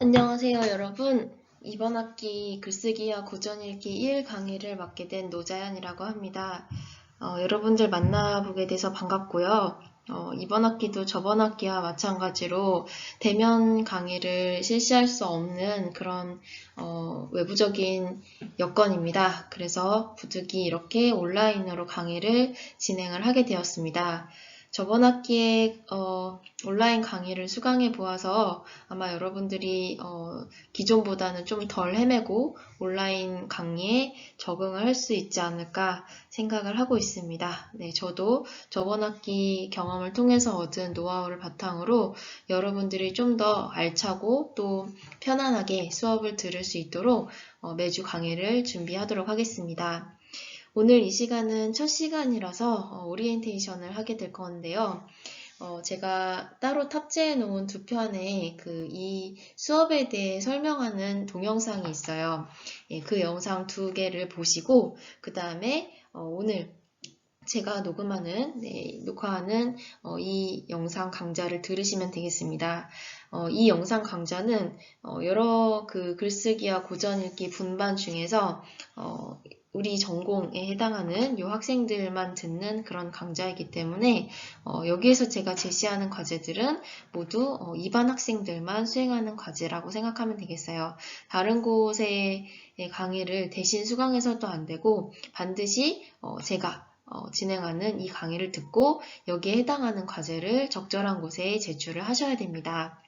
안녕하세요, 여러분. 이번 학기 글쓰기와 고전읽기 1 강의를 맡게 된 노자연이라고 합니다. 여러분들 만나보게 돼서 반갑고요. 이번 학기도 저번 학기와 마찬가지로 대면 강의를 실시할 수 없는 그런 외부적인 여건입니다. 그래서 부득이 이렇게 온라인으로 강의를 진행을 하게 되었습니다. 저번 학기에 온라인 강의를 수강해 보아서 아마 여러분들이 기존보다는 좀 덜 헤매고 온라인 강의에 적응을 할 수 있지 않을까 생각을 하고 있습니다. 네, 저도 저번 학기 경험을 통해서 얻은 노하우를 바탕으로 여러분들이 좀 더 알차고 또 편안하게 수업을 들을 수 있도록 매주 강의를 준비하도록 하겠습니다. 오늘 이 시간은 첫 시간이라서 오리엔테이션을 하게 될 건데요. 제가 따로 탑재해 놓은 두 편의 이 수업에 대해 설명하는 동영상이 있어요. 예, 그 영상 두 개를 보시고 그 다음에 오늘 제가 녹화하는 이 영상 강좌를 들으시면 되겠습니다. 이 영상 강좌는 여러 글쓰기와 고전읽기 분반 중에서 우리 전공에 해당하는 요 학생들만 듣는 그런 강좌이기 때문에 여기에서 제가 제시하는 과제들은 모두 이반 학생들만 수행하는 과제라고 생각하면 되겠어요. 다른 곳의 강의를 대신 수강해서도 안 되고 반드시 제가 진행하는 이 강의를 듣고 여기에 해당하는 과제를 적절한 곳에 제출을 하셔야 됩니다.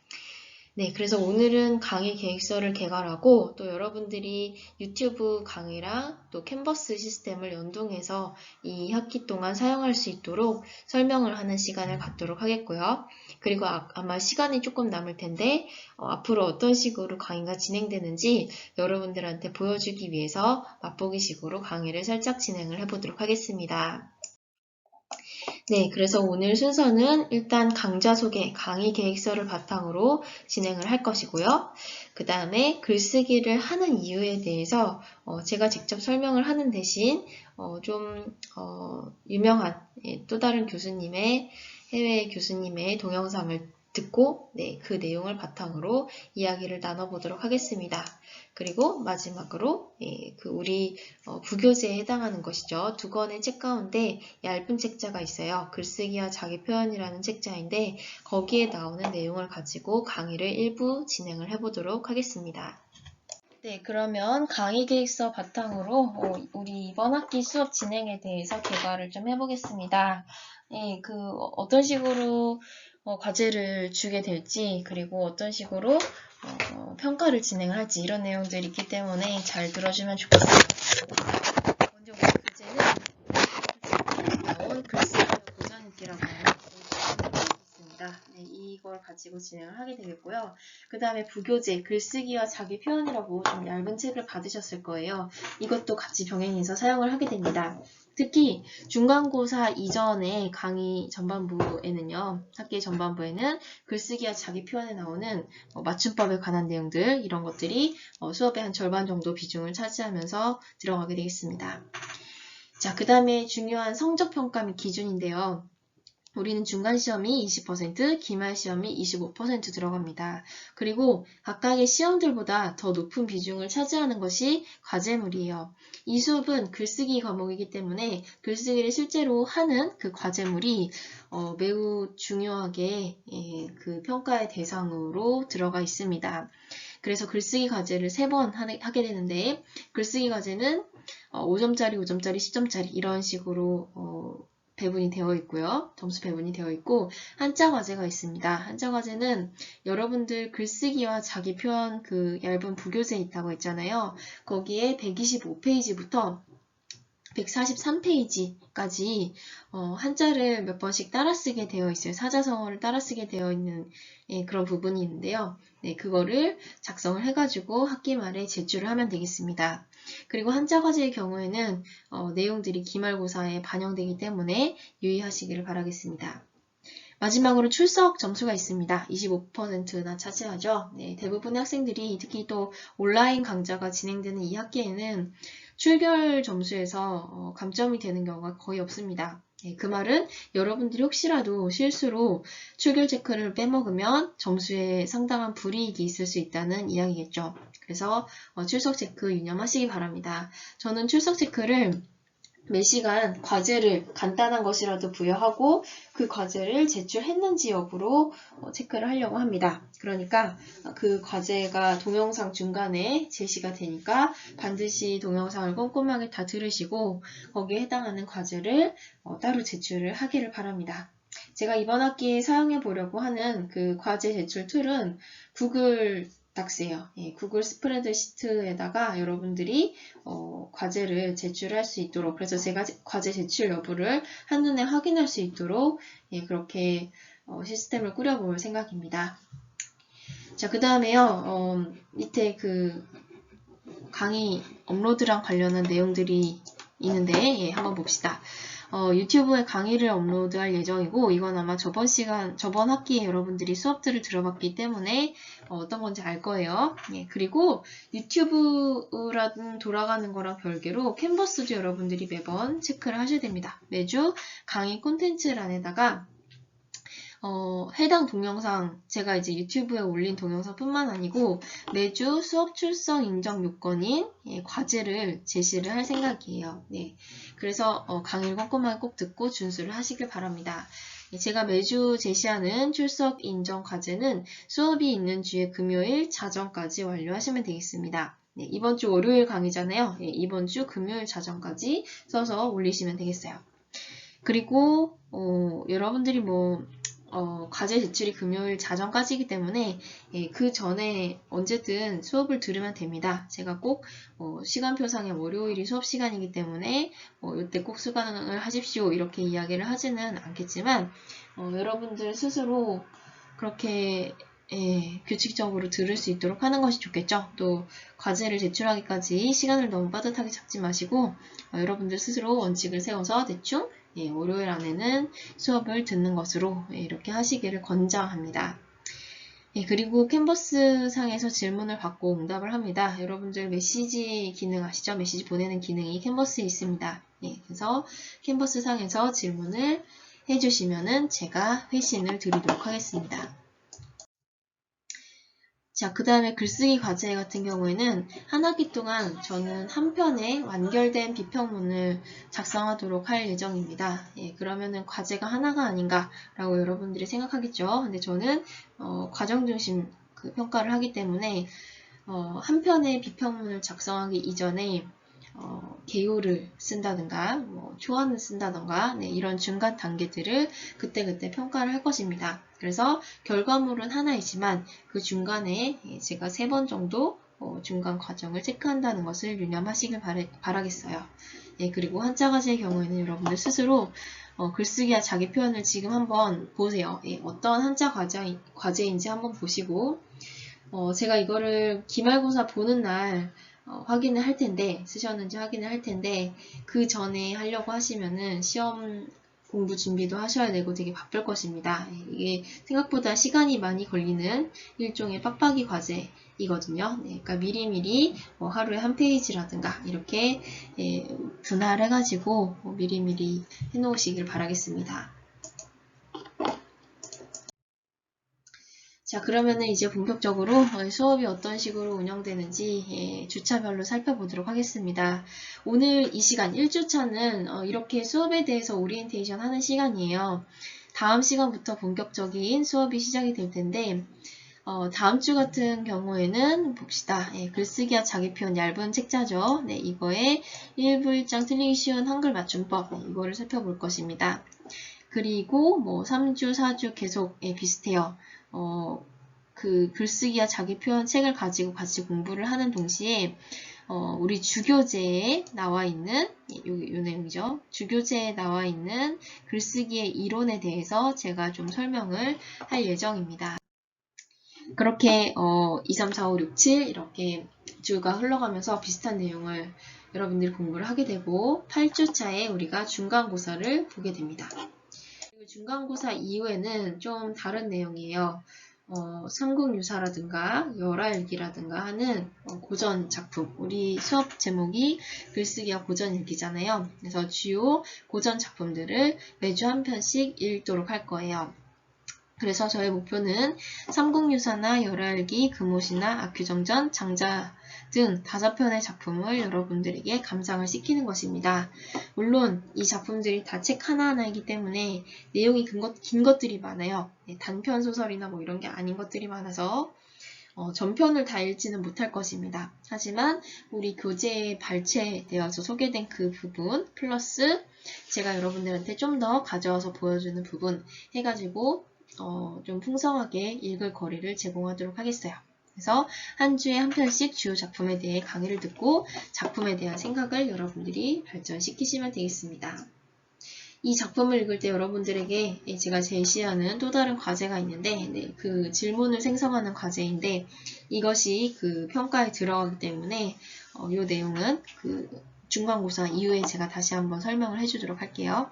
네, 그래서 오늘은 강의 계획서를 개발하고 또 여러분들이 유튜브 강의랑 또 캔버스 시스템을 연동해서 이 학기 동안 사용할 수 있도록 설명을 하는 시간을 갖도록 하겠고요. 그리고 아마 시간이 조금 남을 텐데 앞으로 어떤 식으로 강의가 진행되는지 여러분들한테 보여주기 위해서 맛보기식으로 강의를 살짝 진행을 해보도록 하겠습니다. 네, 그래서 오늘 순서는 일단 강좌 소개, 강의 계획서를 바탕으로 진행을 할 것이고요. 그 다음에 글쓰기를 하는 이유에 대해서 제가 직접 설명을 하는 대신 유명한 또 다른 해외 교수님의 동영상을 듣고 그 내용을 바탕으로 이야기를 나눠보도록 하겠습니다. 그리고 마지막으로 우리 부교재에 해당하는 것이죠. 두 권의 책 가운데 얇은 책자가 있어요. 글쓰기와 자기 표현이라는 책자인데 거기에 나오는 내용을 가지고 강의를 일부 진행을 해보도록 하겠습니다. 네, 그러면 강의 계획서 바탕으로 우리 이번 학기 수업 진행에 대해서 개발을 좀 해보겠습니다. 네, 어떤 식으로 과제를 주게 될지 그리고 어떤 식으로 평가를 진행을 할지 이런 내용들이 있기 때문에 잘 들어주면 좋겠습니다. 먼저 우리 교재는 나온 글쓰기와 고전읽기라고 하는 있습니다. 네, 이걸 가지고 진행을 하게 되겠고요. 그 다음에 부교재, 글쓰기와 자기 표현이라고 좀 얇은 책을 받으셨을 거예요. 이것도 같이 병행해서 사용을 하게 됩니다. 특히 중간고사 이전의 강의 전반부에는요, 학기 전반부에는 글쓰기와 자기 표현에 나오는 맞춤법에 관한 내용들, 이런 것들이 수업의 한 절반 정도 비중을 차지하면서 들어가게 되겠습니다. 자, 그 다음에 중요한 성적평가 및 기준인데요. 우리는 중간시험이 20%, 기말시험이 25% 들어갑니다. 그리고 각각의 시험들보다 더 높은 비중을 차지하는 것이 과제물이에요. 이 수업은 글쓰기 과목이기 때문에 글쓰기를 실제로 하는 그 과제물이 매우 중요하게 그 평가의 대상으로 들어가 있습니다. 그래서 글쓰기 과제를 3번 하게 되는데 글쓰기 과제는 5점짜리, 5점짜리, 10점짜리 이런 식으로 배분이 되어 있고요. 점수 배분이 되어 있고 한자 과제가 있습니다. 한자 과제는 여러분들 글쓰기와 자기 표현 그 얇은 부교재 있다고 했잖아요. 거기에 125페이지부터 143페이지까지 한자를 몇 번씩 따라 쓰게 되어 있어요. 사자성어를 따라 쓰게 되어 있는 그런 부분이 있는데요. 네, 그거를 작성을 해가지고 학기 말에 제출을 하면 되겠습니다. 그리고 한자 과제의 경우에는 내용들이 기말고사에 반영되기 때문에 유의하시기를 바라겠습니다. 마지막으로 출석 점수가 있습니다. 25%나 차지하죠. 네, 대부분의 학생들이 특히 또 온라인 강좌가 진행되는 이 학기에는 출결 점수에서 감점이 되는 경우가 거의 없습니다. 네, 그 말은 여러분들이 혹시라도 실수로 출결 체크를 빼먹으면 점수에 상당한 불이익이 있을 수 있다는 이야기겠죠. 그래서 출석 체크 유념하시기 바랍니다. 저는 출석 체크를 매 시간 과제를 간단한 것이라도 부여하고 그 과제를 제출했는지 여부로 체크를 하려고 합니다. 그러니까 그 과제가 동영상 중간에 제시가 되니까 반드시 동영상을 꼼꼼하게 다 들으시고 거기에 해당하는 과제를 따로 제출을 하기를 바랍니다. 제가 이번 학기에 사용해 보려고 하는 그 과제 제출 툴은 구글 닥스예요. 예, 구글 스프레드시트에다가 여러분들이 과제를 제출할 수 있도록, 그래서 제가 과제 제출 여부를 한눈에 확인할 수 있도록 그렇게 시스템을 꾸려볼 생각입니다. 자, 그 다음에요. 밑에 그 강의 업로드랑 관련한 내용들이 있는데 한번 봅시다. 유튜브에 강의를 업로드할 예정이고 이건 아마 저번 학기에 여러분들이 수업들을 들어봤기 때문에 어떤 건지 알 거예요. 예, 그리고 유튜브라든 돌아가는 거랑 별개로 캔버스도 여러분들이 매번 체크를 하셔야 됩니다. 매주 강의 콘텐츠란에다가 해당 동영상, 제가 이제 유튜브에 올린 동영상뿐만 아니고 매주 수업 출석 인정 요건인 과제를 제시를 할 생각이에요. 네. 그래서 강의를 꼼꼼하게 꼭 듣고 준수를 하시길 바랍니다. 제가 매주 제시하는 출석 인정 과제는 수업이 있는 주의 금요일 자정까지 완료하시면 되겠습니다. 네, 이번 주 월요일 강의잖아요. 네, 이번 주 금요일 자정까지 써서 올리시면 되겠어요. 그리고 여러분들이 과제 제출이 금요일 자정까지이기 때문에 그 전에 언제든 수업을 들으면 됩니다. 제가 꼭 시간표상에 월요일이 수업 시간이기 때문에 이때 꼭 수강을 하십시오 이렇게 이야기를 하지는 않겠지만 여러분들 스스로 그렇게 규칙적으로 들을 수 있도록 하는 것이 좋겠죠. 또 과제를 제출하기까지 시간을 너무 빠듯하게 잡지 마시고 여러분들 스스로 원칙을 세워서 대충 월요일 안에는 수업을 듣는 것으로 이렇게 하시기를 권장합니다. 그리고 캔버스 상에서 질문을 받고 응답을 합니다. 여러분들 메시지 기능 아시죠? 메시지 보내는 기능이 캔버스에 있습니다. 그래서 캔버스 상에서 질문을 해주시면은 제가 회신을 드리도록 하겠습니다. 자, 그 다음에 글쓰기 과제 같은 경우에는 한 학기 동안 저는 한 편의 완결된 비평문을 작성하도록 할 예정입니다. 그러면은 과제가 하나가 아닌가라고 여러분들이 생각하겠죠. 근데 저는 과정 중심 그 평가를 하기 때문에 한 편의 비평문을 작성하기 이전에 개요를 쓴다든가 초안을 쓴다든가 이런 중간 단계들을 그때그때 평가를 할 것입니다. 그래서 결과물은 하나이지만 그 중간에 제가 3번 정도 중간 과정을 체크한다는 것을 유념하시길 바라겠어요. 그리고 한자 과제의 경우에는 여러분들 스스로 글쓰기와 자기 표현을 지금 한번 보세요. 어떤 한자 과제인지 한번 보시고 제가 이거를 기말고사 보는 날 확인을 할 텐데, 쓰셨는지 확인을 할 텐데, 그 전에 하려고 하시면은 시험 공부 준비도 하셔야 되고 되게 바쁠 것입니다. 이게 생각보다 시간이 많이 걸리는 일종의 빡빡이 과제이거든요. 그러니까 미리미리 하루에 한 페이지라든가 이렇게 분할해가지고 미리미리 해놓으시길 바라겠습니다. 자, 그러면은 이제 본격적으로 수업이 어떤 식으로 운영되는지 주차별로 살펴보도록 하겠습니다. 오늘 이 시간 1주차는 이렇게 수업에 대해서 오리엔테이션 하는 시간이에요. 다음 시간부터 본격적인 수업이 시작이 될 텐데 다음 주 같은 경우에는 봅시다. 글쓰기와 자기표현 얇은 책자죠. 이거에 1부 1장 틀리기 쉬운 한글 맞춤법 이거를 살펴볼 것입니다. 그리고 3주, 4주 계속 비슷해요. 그 글쓰기와 자기 표현 책을 가지고 같이 공부를 하는 동시에 우리 주교재에 나와 있는 요 내용이죠. 주교재에 나와 있는 글쓰기의 이론에 대해서 제가 좀 설명을 할 예정입니다. 그렇게 2, 3, 4, 5, 6, 7 이렇게 주가 흘러가면서 비슷한 내용을 여러분들이 공부를 하게 되고 8주차에 우리가 중간고사를 보게 됩니다. 중간고사 이후에는 좀 다른 내용이에요. 삼국유사라든가 열화일기라든가 하는 고전 작품, 우리 수업 제목이 글쓰기와 고전일기잖아요. 그래서 주요 고전 작품들을 매주 한 편씩 읽도록 할 거예요. 그래서 저의 목표는 삼국유사나 열화일기, 금오시나 악규정전, 장자 등 5편의 작품을 여러분들에게 감상을 시키는 것입니다. 물론 이 작품들이 다 책 하나하나이기 때문에 내용이 긴 것들이 많아요. 단편 소설이나 뭐 이런 게 아닌 것들이 많아서 전편을 다 읽지는 못할 것입니다. 하지만 우리 교재에 발췌되어서 소개된 그 부분 플러스 제가 여러분들한테 좀 더 가져와서 보여주는 부분 해가지고 좀 풍성하게 읽을 거리를 제공하도록 하겠어요. 그래서 한 주에 한 편씩 주요 작품에 대해 강의를 듣고 작품에 대한 생각을 여러분들이 발전시키시면 되겠습니다. 이 작품을 읽을 때 여러분들에게 제가 제시하는 또 다른 과제가 있는데 그 질문을 생성하는 과제인데 이것이 그 평가에 들어가기 때문에 이 내용은 그 중간고사 이후에 제가 다시 한번 설명을 해주도록 할게요.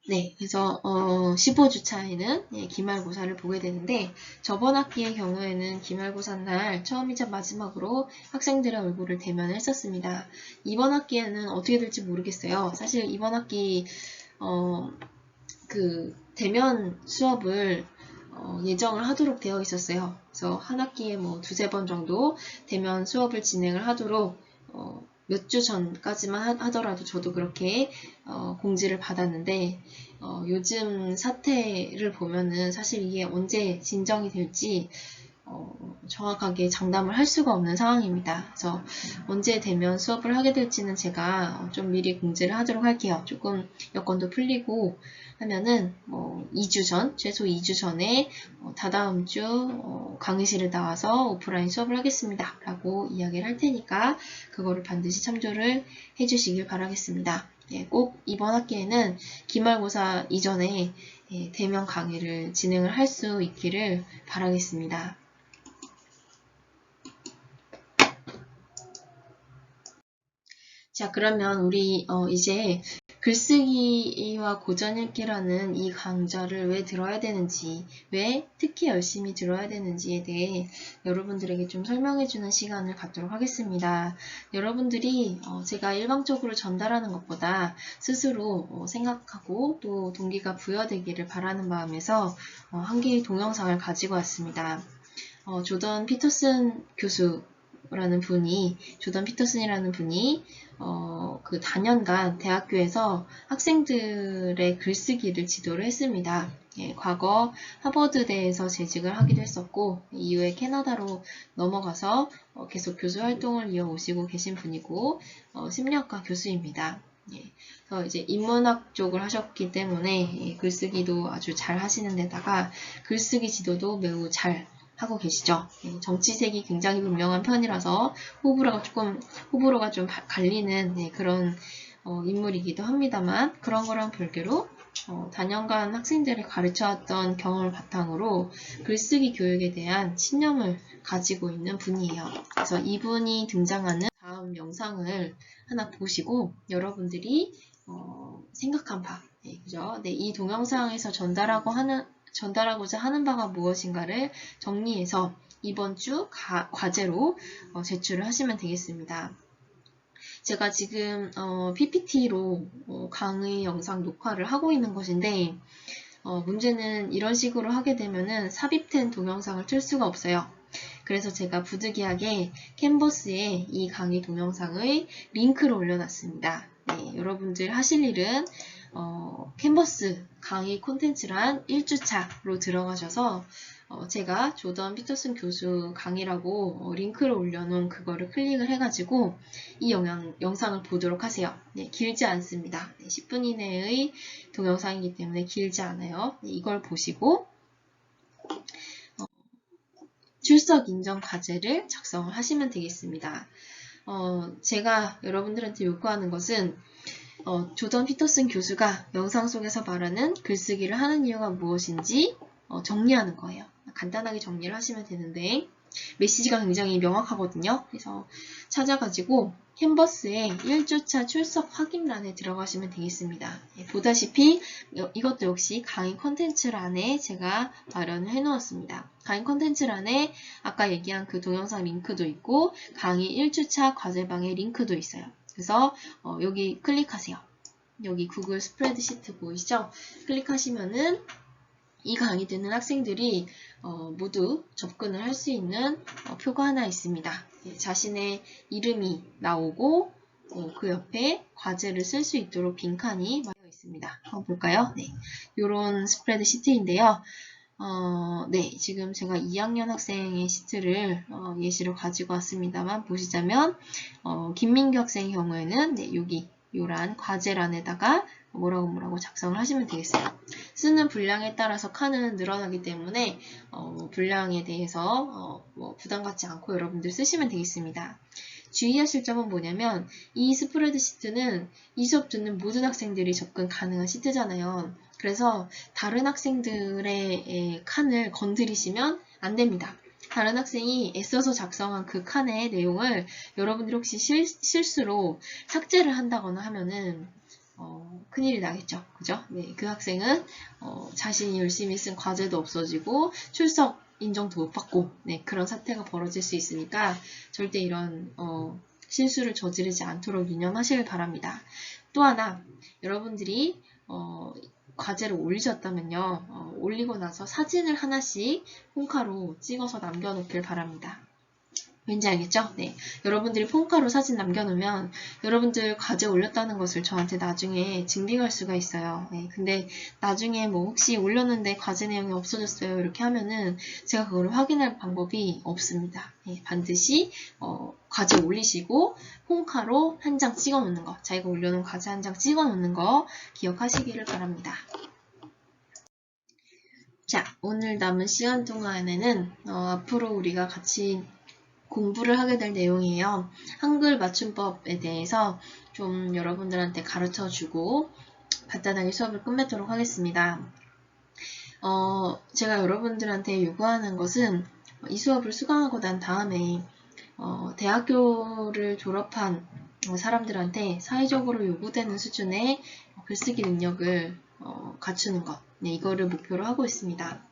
네, 그래서 15주차에는 기말고사를 보게 되는데 저번 학기의 경우에는 기말고사 날 처음이자 마지막으로 학생들의 얼굴을 대면을 했었습니다. 이번 학기에는 어떻게 될지 모르겠어요. 사실 이번 학기 그 대면 수업을 예정을 하도록 되어 있었어요. 그래서 한 학기에 뭐 2~3번 정도 대면 수업을 진행을 하도록 몇 주 전까지만 하더라도 저도 그렇게 공지를 받았는데 요즘 사태를 보면은 사실 이게 언제 진정이 될지 정확하게 장담을 할 수가 없는 상황입니다. 그래서 언제 되면 수업을 하게 될지는 제가 좀 미리 공지를 하도록 할게요. 조금 여건도 풀리고 하면은 2주 전, 최소 2주 전에 다다음 주 강의실을 나와서 오프라인 수업을 하겠습니다. 라고 이야기를 할 테니까 그거를 반드시 참조를 해주시길 바라겠습니다. 꼭 이번 학기에는 기말고사 이전에 대면 강의를 진행을 할 수 있기를 바라겠습니다. 자, 그러면 우리 이제 글쓰기와 고전읽기라는 이 강좌를 왜 들어야 되는지, 왜 특히 열심히 들어야 되는지에 대해 여러분들에게 좀 설명해주는 시간을 갖도록 하겠습니다. 여러분들이 제가 일방적으로 전달하는 것보다 스스로 생각하고 또 동기가 부여되기를 바라는 마음에서 한 개의 동영상을 가지고 왔습니다. 조던 피터슨이라는 분이 그 단연간 대학교에서 학생들의 글쓰기를 지도를 했습니다. 과거 하버드대에서 재직을 하기도 했었고 이후에 캐나다로 넘어가서 계속 교수 활동을 이어오시고 계신 분이고 심리학과 교수입니다. 그래서 이제 인문학 쪽을 하셨기 때문에 글쓰기도 아주 잘 하시는 데다가 글쓰기 지도도 매우 잘 하고 계시죠. 정치색이 굉장히 분명한 편이라서 호불호가 좀 갈리는 그런 인물이기도 합니다만 그런 거랑 별개로 단연간 학생들을 가르쳐왔던 경험을 바탕으로 글쓰기 교육에 대한 신념을 가지고 있는 분이에요. 그래서 이분이 등장하는 다음 영상을 하나 보시고 여러분들이 생각한 바, 그죠? 이 동영상에서 전달하고자 하는 바가 무엇인가를 정리해서 이번 주 과제로 제출을 하시면 되겠습니다. 제가 지금 PPT로 강의 영상 녹화를 하고 있는 것인데 문제는 이런 식으로 하게 되면은 삽입된 동영상을 틀 수가 없어요. 그래서 제가 부득이하게 캔버스에 이 강의 동영상의 링크를 올려놨습니다. 여러분들 하실 일은 캔버스 강의 콘텐츠란 1주차로 들어가셔서 제가 조던 피터슨 교수 강의라고 링크를 올려놓은 그거를 클릭을 해가지고 이 영상을 보도록 하세요. 길지 않습니다. 10분 이내의 동영상이기 때문에 길지 않아요. 이걸 보시고 출석 인정 과제를 작성을 하시면 되겠습니다. 제가 여러분들한테 요구하는 것은 조던 피터슨 교수가 영상 속에서 말하는 글쓰기를 하는 이유가 무엇인지 정리하는 거예요. 간단하게 정리를 하시면 되는데 메시지가 굉장히 명확하거든요. 그래서 찾아가지고 캔버스에 1주차 출석 확인란에 들어가시면 되겠습니다. 보다시피 이것도 역시 강의 컨텐츠란에 제가 마련을 해놓았습니다. 강의 컨텐츠란에 아까 얘기한 그 동영상 링크도 있고 강의 1주차 과제방의 링크도 있어요. 그래서 여기 클릭하세요. 여기 구글 스프레드시트 보이시죠? 클릭하시면은 이 강의 듣는 학생들이 모두 접근을 할 수 있는 표가 하나 있습니다. 자신의 이름이 나오고 그 옆에 과제를 쓸 수 있도록 빈칸이 마련되어 있습니다. 한번 볼까요? 네, 이런 스프레드 시트인데요. 네, 지금 제가 2학년 학생의 시트를 예시로 가지고 왔습니다만 보시자면 김민규 학생의 경우에는 네, 여기 요란 과제란에다가 뭐라고 작성을 하시면 되겠어요. 쓰는 분량에 따라서 칸은 늘어나기 때문에 분량에 대해서 부담 갖지 않고 여러분들 쓰시면 되겠습니다. 주의하실 점은 뭐냐면 이 스프레드시트는 이 수업 듣는 모든 학생들이 접근 가능한 시트잖아요. 그래서 다른 학생들의 칸을 건드리시면 안 됩니다. 다른 학생이 애써서 작성한 그 칸의 내용을 여러분들이 혹시 실수로 삭제를 한다거나 하면은 큰일이 나겠죠. 그죠? 네, 그 학생은 자신이 열심히 쓴 과제도 없어지고 출석 인정도 못 받고 네, 그런 사태가 벌어질 수 있으니까 절대 이런 실수를 저지르지 않도록 유념하시길 바랍니다. 또 하나 여러분들이 과제를 올리셨다면요. 올리고 나서 사진을 하나씩 폰카로 찍어서 남겨놓길 바랍니다. 왠지 알겠죠? 네. 여러분들이 폰카로 사진 남겨놓으면 여러분들 과제 올렸다는 것을 저한테 나중에 증빙할 수가 있어요. 네. 근데 나중에 뭐 혹시 올렸는데 과제 내용이 없어졌어요. 이렇게 하면은 제가 그걸 확인할 방법이 없습니다. 네. 반드시 과제 올리시고 폰카로 한 장 찍어 놓는 거, 자기가 올려놓은 과제 한 장 찍어 놓는 거 기억하시기를 바랍니다. 자, 오늘 남은 시간 동안에는 앞으로 우리가 같이 공부를 하게 될 내용이에요. 한글 맞춤법에 대해서 좀 여러분들한테 가르쳐주고 간단하게 수업을 끝맺도록 하겠습니다. 제가 여러분들한테 요구하는 것은 이 수업을 수강하고 난 다음에 대학교를 졸업한 사람들한테 사회적으로 요구되는 수준의 글쓰기 능력을 갖추는 것, 네, 이거를 목표로 하고 있습니다.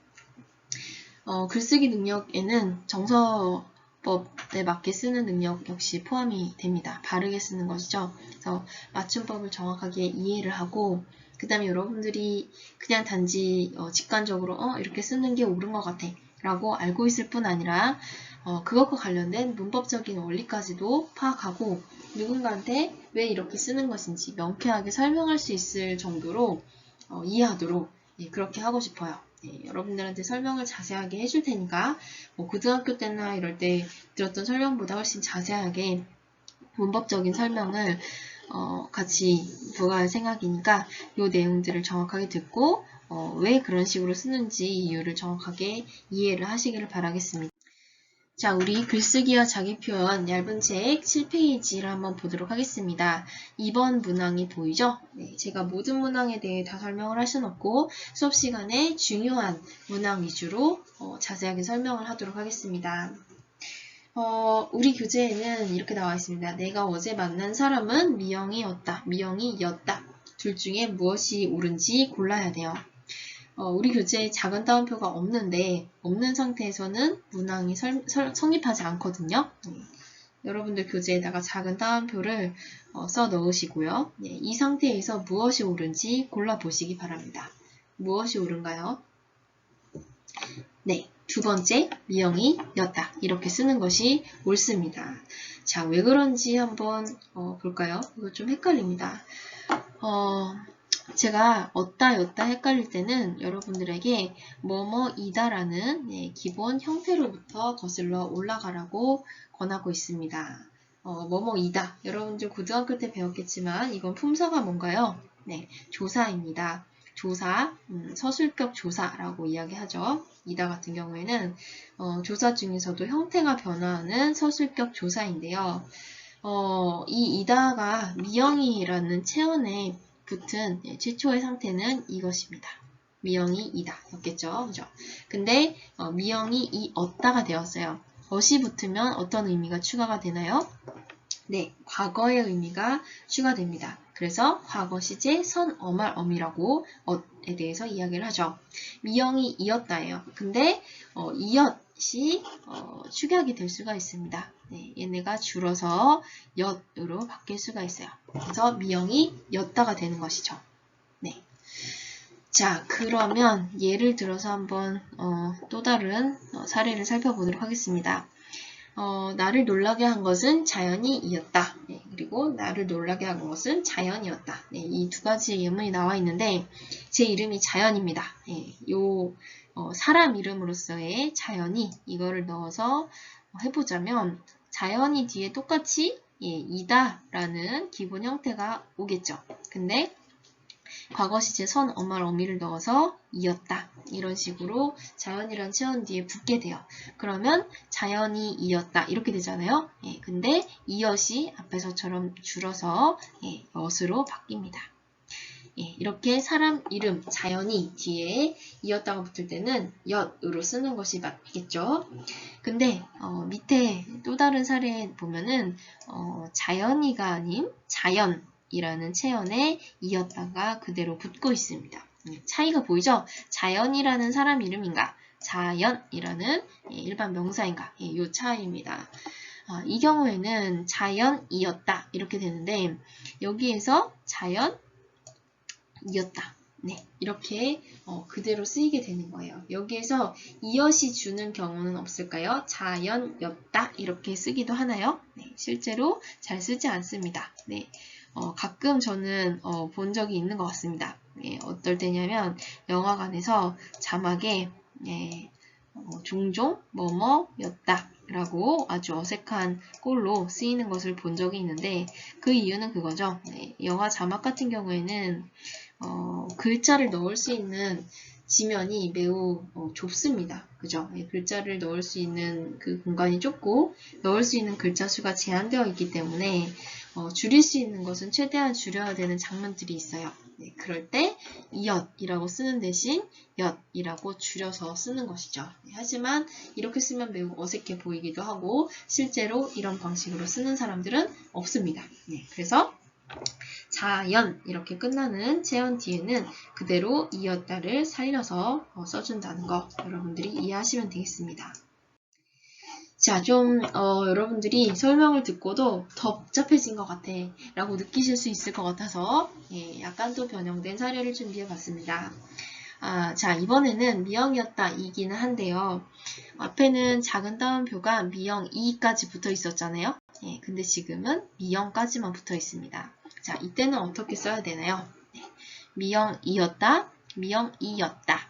글쓰기 능력에는 정서법에 맞게 쓰는 능력 역시 포함이 됩니다. 바르게 쓰는 것이죠. 그래서 맞춤법을 정확하게 이해를 하고 그 다음에 여러분들이 그냥 단지 직관적으로 이렇게 쓰는 게 옳은 것 같아 라고 알고 있을 뿐 아니라 그것과 관련된 문법적인 원리까지도 파악하고 누군가한테 왜 이렇게 쓰는 것인지 명쾌하게 설명할 수 있을 정도로 이해하도록 그렇게 하고 싶어요. 네, 여러분들한테 설명을 자세하게 해줄 테니까 뭐 고등학교 때나 이럴 때 들었던 설명보다 훨씬 자세하게 문법적인 설명을 같이 부과할 생각이니까 이 내용들을 정확하게 듣고 왜 그런 식으로 쓰는지 이유를 정확하게 이해를 하시기를 바라겠습니다. 자, 우리 글쓰기와 자기표현 얇은 책 7페이지를 한번 보도록 하겠습니다. 2번 문항이 보이죠? 네, 제가 모든 문항에 대해 다 설명을 할 수는 없고 수업 시간에 중요한 문항 위주로 자세하게 설명을 하도록 하겠습니다. 우리 교재에는 이렇게 나와 있습니다. 내가 어제 만난 사람은 미영이었다, 미영이였다. 둘 중에 무엇이 옳은지 골라야 돼요. 우리 교재에 작은 따옴표가 없는데 없는 상태에서는 문항이 성립하지 않거든요. 여러분들 교재에다가 작은 따옴표를 써 넣으시고요. 이 상태에서 무엇이 옳은지 골라보시기 바랍니다. 무엇이 옳은가요? 네, 두 번째, 미영이였다. 이렇게 쓰는 것이 옳습니다. 자, 왜 그런지 한번 볼까요? 이거 좀 헷갈립니다. 제가 였다 헷갈릴 때는 여러분들에게 뭐뭐이다라는 기본 형태로부터 거슬러 올라가라고 권하고 있습니다. 뭐뭐이다. 여러분들 고등학교 때 배웠겠지만 이건 품사가 뭔가요? 네, 조사입니다. 조사, 서술격 조사라고 이야기하죠. 이다 같은 경우에는 조사 중에서도 형태가 변화하는 서술격 조사인데요. 이 이다가 미영이라는 체언에 붙은 최초의 상태는 이것입니다. 미영이 이다 였겠죠. 그죠? 근데 미영이 이었다가 되었어요. 어시 붙으면 어떤 의미가 추가가 되나요? 네, 과거의 의미가 추가됩니다. 그래서 과거 시제 선, 어말, 어미라고 에 대해서 이야기를 하죠. 미영이 이었다예요. 근데 이엇이 축약이 될 수가 있습니다. 네, 얘네가 줄어서 엿으로 바뀔 수가 있어요. 그래서 미영이 였다가 되는 것이죠. 네. 자, 그러면 예를 들어서 한번 또 다른 사례를 살펴보도록 하겠습니다. 나를 놀라게 한 것은 자연이 이었다. 네, 그리고 나를 놀라게 한 것은 자연이었다. 네, 이 두 가지 예문이 나와 있는데 제 이름이 자연입니다. 네, 사람 이름으로서의 자연이 이거를 넣어서 해보자면 자연이 뒤에 똑같이 이다라는 기본 형태가 오겠죠. 근데 과거 시제 선, 어말, 어미를 넣어서 이었다. 이런 식으로 자연이란 체온 뒤에 붙게 돼요. 그러면 자연이 이었다. 이렇게 되잖아요. 예, 근데 이엇이 앞에서처럼 줄어서 엇으로 바뀝니다. 예, 이렇게 사람 이름, 자연이 뒤에 이었다가 붙을 때는 엿으로 쓰는 것이 맞겠죠. 근데 밑에 또 다른 사례 보면은 자연이가 아닌 자연 이라는 체연에 이었다가 그대로 붙고 있습니다. 차이가 보이죠? 자연이라는 사람 이름인가? 자연이라는 일반 명사인가? 이 차이입니다. 이 경우에는 자연이었다 이렇게 되는데 여기에서 자연이었다. 네, 이렇게 그대로 쓰이게 되는 거예요. 여기에서 이엇이 주는 경우는 없을까요? 자연이었다 이렇게 쓰기도 하나요? 네, 실제로 잘 쓰지 않습니다. 네. 가끔 저는 본 적이 있는 것 같습니다. 예, 어떨 때냐면 영화관에서 자막에 종종 뭐뭐였다 라고 아주 어색한 꼴로 쓰이는 것을 본 적이 있는데 그 이유는 그거죠. 영화 자막 같은 경우에는 글자를 넣을 수 있는 지면이 매우 좁습니다. 그죠? 글자를 넣을 수 있는 그 공간이 좁고 넣을 수 있는 글자 수가 제한되어 있기 때문에 줄일 수 있는 것은 최대한 줄여야 되는 장면들이 있어요. 네, 그럴 때 이엇이라고 쓰는 대신 엿이라고 줄여서 쓰는 것이죠. 네, 하지만 이렇게 쓰면 매우 어색해 보이기도 하고 실제로 이런 방식으로 쓰는 사람들은 없습니다. 네, 그래서 자연 이렇게 끝나는 체연 뒤에는 그대로 이었다를 살려서 써준다는 거 여러분들이 이해하시면 되겠습니다. 자, 좀 여러분들이 설명을 듣고도 더 복잡해진 것 같아 라고 느끼실 수 있을 것 같아서 약간 또 변형된 사례를 준비해 봤습니다. 자, 이번에는 미영이었다 이기는 한데요. 앞에는 작은 따옴표가 미영 2까지 붙어 있었잖아요. 근데 지금은 미영까지만 붙어 있습니다. 자, 이때는 어떻게 써야 되나요? 미영이었다, 미영이였다.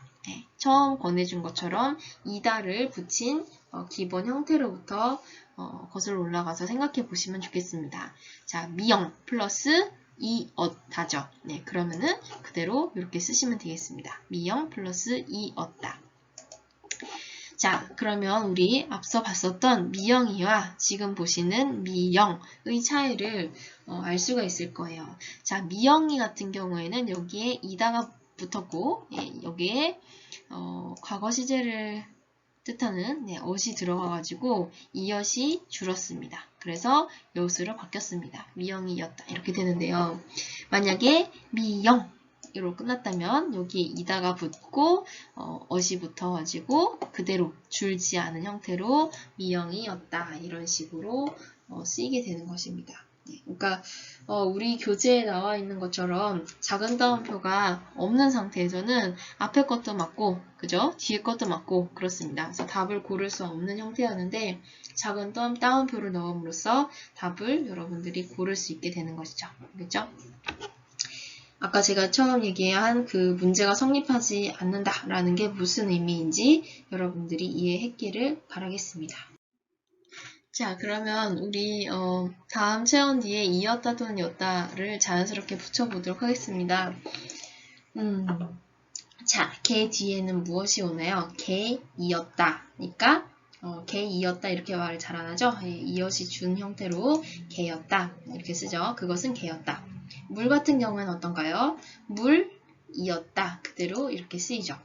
처음 권해준 것처럼 이다를 붙인 기본 형태로부터 거슬러 올라가서 생각해 보시면 좋겠습니다. 자, 미영 플러스 이었다죠. 네, 그러면은 그대로 이렇게 쓰시면 되겠습니다. 미영 플러스 이었다. 자, 그러면 우리 앞서 봤었던 미영이와 지금 보시는 미영의 차이를 알 수가 있을 거예요. 자, 미영이 같은 경우에는 여기에 이다가 붙었고 여기에 과거 시제를 뜻하는 엇이 들어가가지고 이엇이 줄었습니다. 그래서 엿으로 바뀌었습니다. 미영이였다 이렇게 되는데요. 만약에 미영으로 끝났다면 여기에 이다가 붙고 엇이 붙어가지고 그대로 줄지 않은 형태로 미영이였다 이런 식으로 쓰이게 되는 것입니다. 그러니까 우리 교재에 나와 있는 것처럼 작은 따옴표가 없는 상태에서는 앞에 것도 맞고 그죠? 뒤에 것도 맞고 그렇습니다. 그래서 답을 고를 수 없는 형태였는데 작은 따옴표를 넣음으로써 답을 여러분들이 고를 수 있게 되는 것이죠. 그렇죠? 아까 제가 처음 얘기한 그 문제가 성립하지 않는다라는 게 무슨 의미인지 여러분들이 이해했기를 바라겠습니다. 자, 그러면 우리 다음 체온 뒤에 이었다 또는 였다를 자연스럽게 붙여보도록 하겠습니다. 자, 개 뒤에는 무엇이 오나요? 개이었다니까 개이었다 이렇게 말을 잘 안 하죠? 이엇이 준 형태로 개였다 이렇게 쓰죠. 그것은 개였다. 물 같은 경우에는 어떤가요? 물이었다 그대로 이렇게 쓰이죠.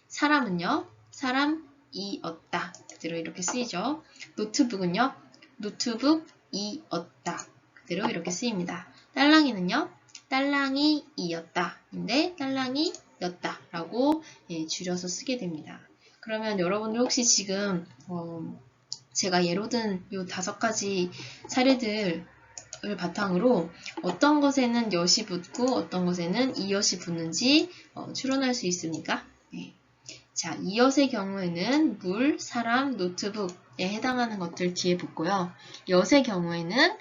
사람은요? 사람이었다 그대로 이렇게 쓰이죠. 노트북은요. 노트북이었다. 그대로 이렇게 쓰입니다. 딸랑이는요. 딸랑이이었다. 인데 딸랑이였다. 라고 줄여서 쓰게 됩니다. 그러면 여러분들 혹시 지금 제가 예로 든 요 5가지 사례들을 바탕으로 어떤 것에는 엿이 붙고 어떤 것에는 이엿이 붙는지 추론할 수 있습니까? 네. 자, 이엿의 경우에는 물, 사람, 노트북에 해당하는 것들 뒤에 붙고요. 엿의 경우에는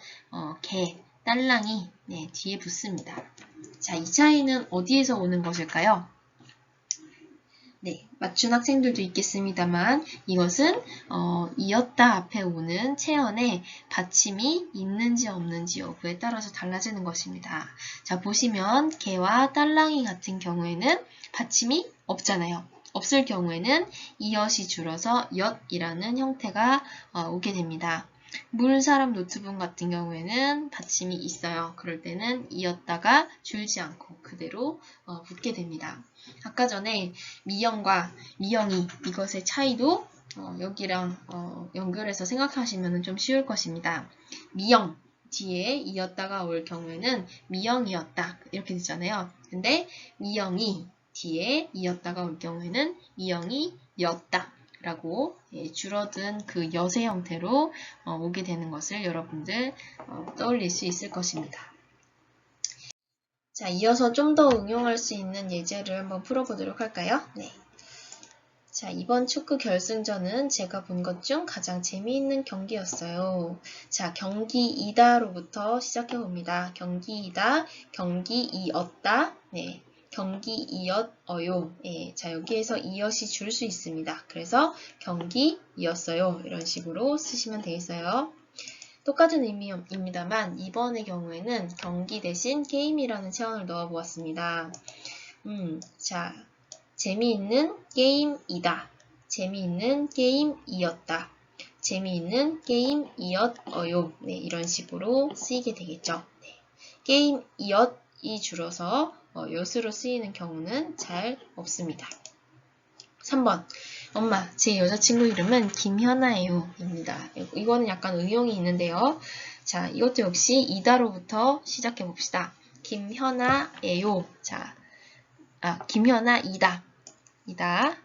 개, 딸랑이 뒤에 붙습니다. 자, 이 차이는 어디에서 오는 것일까요? 네, 맞춘 학생들도 있겠습니다만 이것은 이었다 앞에 오는 체언에 받침이 있는지 없는지 여부에 따라서 달라지는 것입니다. 자, 보시면 개와 딸랑이 같은 경우에는 받침이 없잖아요. 없을 경우에는 이엇이 줄어서 엿이라는 형태가 오게 됩니다. 물, 사람, 노트북 같은 경우에는 받침이 있어요. 그럴 때는 이었다가 줄지 않고 그대로 붙게 됩니다. 아까 전에 미영과 미영이 이것의 차이도 여기랑 연결해서 생각하시면 좀 쉬울 것입니다. 미영 뒤에 이었다가 올 경우에는 미영이었다 이렇게 되잖아요. 근데 미영이 뒤에 이었다가 올 경우에는 미영이였다 라고 줄어든 그 엿의 형태로 오게 되는 것을 여러분들 떠올릴 수 있을 것입니다. 자, 이어서 좀 더 응용할 수 있는 예제를 한번 풀어보도록 할까요? 네. 자, 이번 축구 결승전은 제가 본 것 중 가장 재미있는 경기였어요. 자, 경기이다로부터 시작해봅니다. 경기이다, 경기이었다, 네. 경기이었어요. 자, 여기에서 이엇이 줄 수 있습니다. 그래서 경기이었어요. 이런 식으로 쓰시면 되겠어요. 똑같은 의미입니다만 이번의 경우에는 경기 대신 게임이라는 체언을 넣어 보았습니다. 자, 재미있는 게임이다. 재미있는 게임이었다. 재미있는 게임이었어요. 네, 이런 식으로 쓰이게 되겠죠. 네. 게임이엇이 줄어서 엿으로 쓰이는 경우는 잘 없습니다. 3번. 엄마, 제 여자친구 이름은 김현아예요. 입니다. 이거는 약간 응용이 있는데요. 자, 이것도 역시 이다로부터 시작해 봅시다. 김현아예요. 자, 김현아이다. 이다.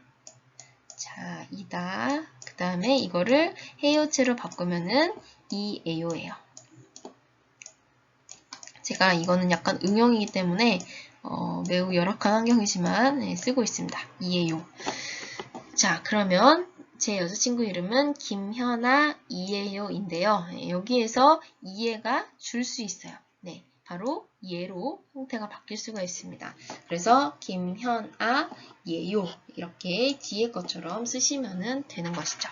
자, 이다. 그 다음에 이거를 해요체로 바꾸면은 이에요예요. 제가 이거는 약간 응용이기 때문에 매우 열악한 환경이지만 쓰고 있습니다. 이에요. 자, 그러면 제 여자친구 이름은 김현아이에요인데요. 여기에서 이해가 줄 수 있어요. 네, 바로 예로 형태가 바뀔 수가 있습니다. 그래서 김현아예요 이렇게 뒤에 것처럼 쓰시면 되는 것이죠.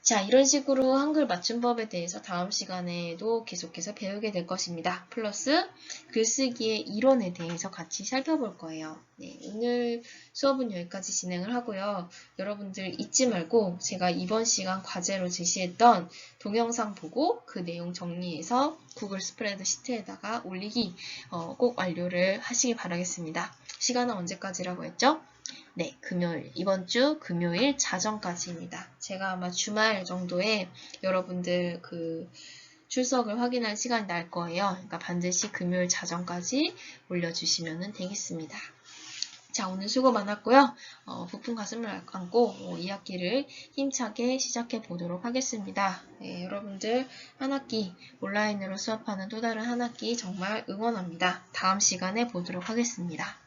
자, 이런 식으로 한글 맞춤법에 대해서 다음 시간에도 계속해서 배우게 될 것입니다. 플러스 글쓰기의 이론에 대해서 같이 살펴볼 거예요. 네, 오늘 수업은 여기까지 진행을 하고요. 여러분들 잊지 말고 제가 이번 시간 과제로 제시했던 동영상 보고 그 내용 정리해서 구글 스프레드시트에다가 올리기 꼭 완료를 하시기 바라겠습니다. 시간은 언제까지라고 했죠? 네, 금요일, 이번 주 금요일 자정까지입니다. 제가 아마 주말 정도에 여러분들 그 출석을 확인할 시간이 날 거예요. 그러니까 반드시 금요일 자정까지 올려주시면 되겠습니다. 자, 오늘 수고 많았고요. 부푼 가슴을 안고 2학기를 힘차게 시작해 보도록 하겠습니다. 네, 여러분들 한 학기 온라인으로 수업하는 또 다른 한 학기 정말 응원합니다. 다음 시간에 보도록 하겠습니다.